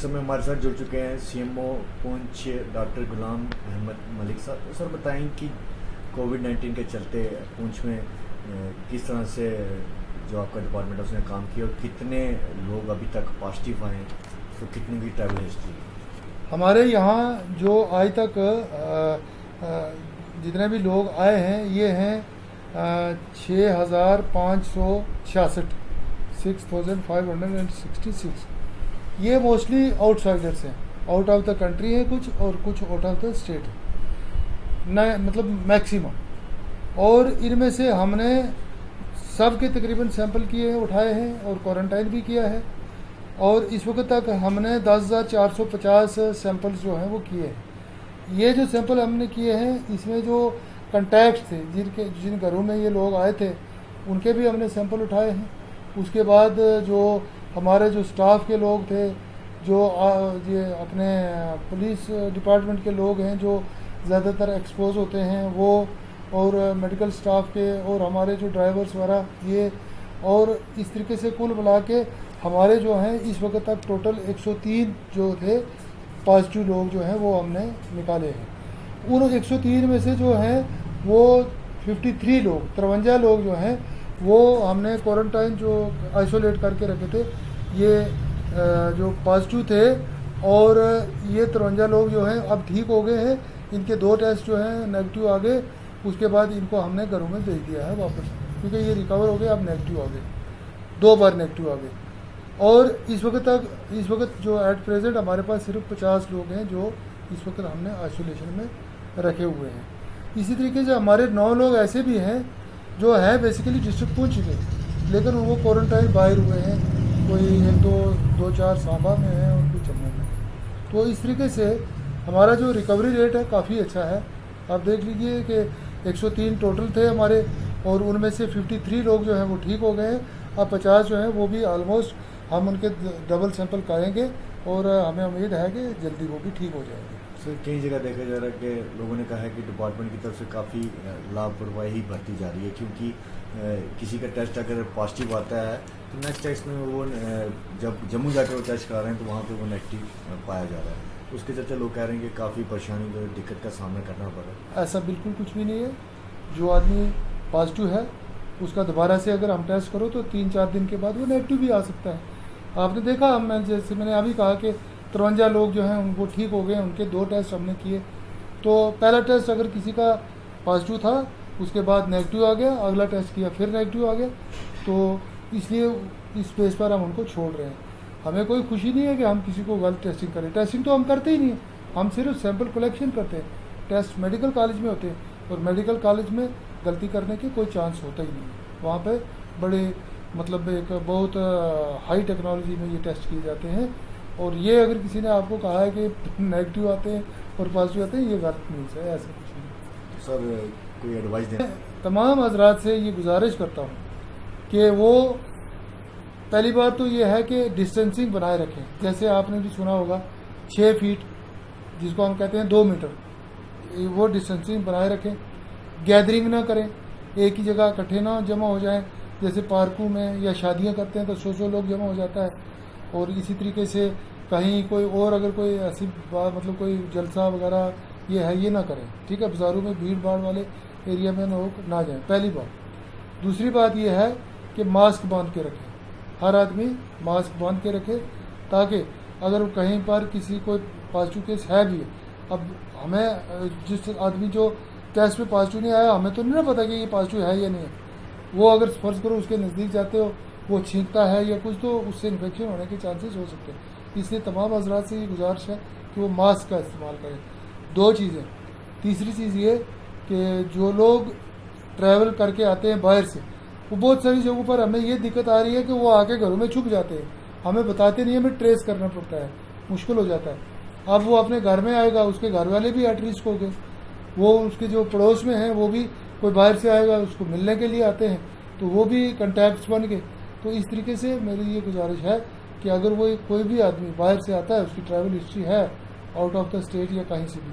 समय हमारे साथ जुड़ चुके हैं सीएमओ पुंछ डॉक्टर गुलाम अहमद मलिक साहब। तो सर बताएं कि कोविड-19 के चलते पुंछ में किस तरह से जो आपका डिपार्टमेंट है उसने काम किया और कितने लोग अभी तक पॉजिटिव आए, तो कितनी की ट्रैवल हिस्ट्री? हमारे यहाँ जो आज तक जितने भी लोग आए हैं ये हैं 6,566 6,566। ये मोस्टली आउटसाइडर्स हैं, आउट ऑफ द कंट्री हैं कुछ, और कुछ आउट ऑफ द स्टेट है मतलब मैक्सिमम। और इनमें से हमने सब के तकरीबन सैंपल किए हैं, उठाए हैं और क्वारंटाइन भी किया है। और इस वक्त तक हमने 10,450 सैंपल्स जो हैं वो किए हैं। ये जो सैंपल हमने किए हैं इसमें जो कंटैक्ट थे जिन घरों में ये लोग आए थे उनके भी हमने सैंपल उठाए हैं। उसके बाद जो हमारे जो स्टाफ के लोग थे, जो ये अपने पुलिस डिपार्टमेंट के लोग हैं जो ज़्यादातर एक्सपोज होते हैं वो, और मेडिकल स्टाफ के, और हमारे जो ड्राइवर्स वगैरह ये, और इस तरीके से कुल मिला के हमारे जो हैं इस वक्त तक टोटल 103 जो थे पॉजिटिव लोग जो हैं वो हमने निकाले हैं। उन 103 में से जो हैं वो 53 लोग 53 लोग जो हैं वो हमने क्वारंटाइन जो आइसोलेट करके रखे थे, ये जो पॉजिटिव थे। और ये 53 लोग जो हैं अब ठीक हो गए हैं, इनके 2 टेस्ट जो हैं नेगेटिव आ गए। उसके बाद इनको हमने घरों में भेज दिया है वापस, क्योंकि ये रिकवर हो गए, अब नेगेटिव आ गए, 2 बार नेगेटिव आ गए। और इस वक्त जो एट प्रेजेंट हमारे पास सिर्फ 50 लोग हैं जो इस वक्त हमने आइसोलेशन में रखे हुए हैं। इसी तरीके से हमारे 9 लोग ऐसे भी हैं जो है बेसिकली डिस्ट्रिक्ट पुंछ के, लेकिन वो क्वारंटाइन बाहर हुए हैं, कोई 1-2-4 सांबा में है और कोई जम्मू में। तो इस तरीके से हमारा जो रिकवरी रेट है काफ़ी अच्छा है। आप देख लीजिए कि 103 टोटल थे हमारे, और उनमें से 53 लोग जो हैं वो ठीक हो गए हैं। अब 50 जो हैं वो भी ऑलमोस्ट हम उनके डबल सैंपल करेंगे और हमें उम्मीद है कि जल्दी वो भी ठीक हो जाएंगे। सर कई जगह देखा जा रहा है कि लोगों ने कहा है कि डिपार्टमेंट की तरफ से काफ़ी लापरवाही बरती जा रही है, क्योंकि किसी का टेस्ट अगर पॉजिटिव आता है तो नेक्स्ट टेस्ट में वो जब जम्मू जाकर वो टेस्ट करा रहे हैं तो वहाँ पे वो नेगेटिव पाया जा रहा है। उसके चलते लोग कह रहे हैं कि काफ़ी परेशानी जो दिक्कत का सामना करना पड़ रहा है। ऐसा बिल्कुल कुछ भी नहीं है। जो आदमी पॉजिटिव है उसका दोबारा से अगर हम टेस्ट करो तो 3-4 दिन के बाद वो नेगेटिव भी आ सकता है। आपने देखा, जैसे मैंने अभी कहा कि 53 लोग जो हैं उनको ठीक हो गए, उनके 2 टेस्ट हमने किए। तो पहला टेस्ट अगर किसी का पॉजिटिव था उसके बाद नेगेटिव आ गया, अगला टेस्ट किया फिर नेगेटिव आ गया, तो इसलिए इस बेस पर हम उनको छोड़ रहे हैं। हमें कोई खुशी नहीं है कि हम किसी को गलत टेस्टिंग करें। टेस्टिंग तो हम करते ही नहीं हैं, हम सिर्फ सैंपल कलेक्शन करते हैं। टेस्ट मेडिकल कॉलेज में होते हैं और मेडिकल कॉलेज में गलती करने के कोई चांस होता ही नहीं है। वहाँ पे बड़े मतलब एक बहुत हाई टेक्नोलॉजी में ये टेस्ट किए जाते हैं। और ये अगर किसी ने आपको कहा है कि नेगेटिव आते हैं और पॉजिटिव आते हैं, ये गलत न्यूज़ है, ऐसा कुछ नहीं। सर कोई एडवाइस दें? तमाम हजरात से ये गुजारिश करता हूँ कि वो पहली बात तो ये है कि डिस्टेंसिंग बनाए रखें। जैसे आपने भी सुना होगा 6 फीट जिसको हम कहते हैं 2 मीटर, वो डिस्टेंसिंग बनाए रखें। गैदरिंग ना करें, एक ही जगह इकट्ठे ना जमा हो जाएं। जैसे पार्कों में या शादियां करते हैं तो 100 लोग जमा हो जाता है। और इसी तरीके से कहीं कोई और अगर कोई ऐसी बात मतलब कोई जलसा वगैरह ये है, ये ना करें, ठीक है। बाज़ारों में भीड़ भाड़ वाले एरिया में लोग ना जाएं, पहली बात। दूसरी बात ये है कि मास्क बांध के रखें, हर आदमी मास्क बांध के रखे, ताकि अगर कहीं पर किसी कोई पॉजिटिव केस है भी, अब हमें जिस आदमी जो टेस्ट में पॉजिटिव नहीं आया, हमें तो नहीं ना पता कि ये पॉजिटिव है या नहीं है। वो अगर फर्ज करो उसके नज़दीक जाते हो, वो छींकता है या कुछ, तो उससे इन्फेक्शन होने के चांसेस हो सकते हैं। इसलिए तमाम हजरात से ये गुजारिश है कि वो मास्क का इस्तेमाल करें। 2 चीज़ें। तीसरी चीज़ ये कि जो लोग ट्रैवल करके आते हैं बाहर से, वो बहुत सारी जगहों पर हमें ये दिक्कत आ रही है कि वो आके घरों में छुप जाते हैं, हमें बताते नहीं, हमें ट्रेस करना पड़ता है, मुश्किल हो जाता है। अब वो अपने घर में आएगा, उसके घर वाले भी एट रिस्क हो गए, वो उसके जो पड़ोस में हैं वो भी, कोई बाहर से आएगा उसको मिलने के लिए आते हैं तो वो भी कंटैक्ट्स बन गए। तो इस तरीके से मेरी ये गुजारिश है कि अगर वो कोई भी आदमी बाहर से आता है, उसकी ट्रैवल हिस्ट्री है आउट ऑफ द स्टेट या कहीं से भी,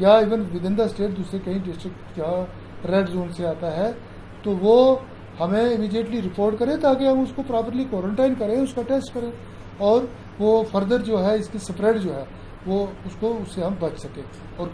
या even with in the state दूसरे कहीं डिस्ट्रिक्ट जहाँ रेड जोन से आता है, तो वो हमें इमीडिएटली रिपोर्ट करें ताकि हम उसको प्रॉपरली क्वारंटाइन करें, उसका टेस्ट करें। और वो फर्दर जो है इसकी स्प्रेड जो है वो उसको उससे हम बच सकें और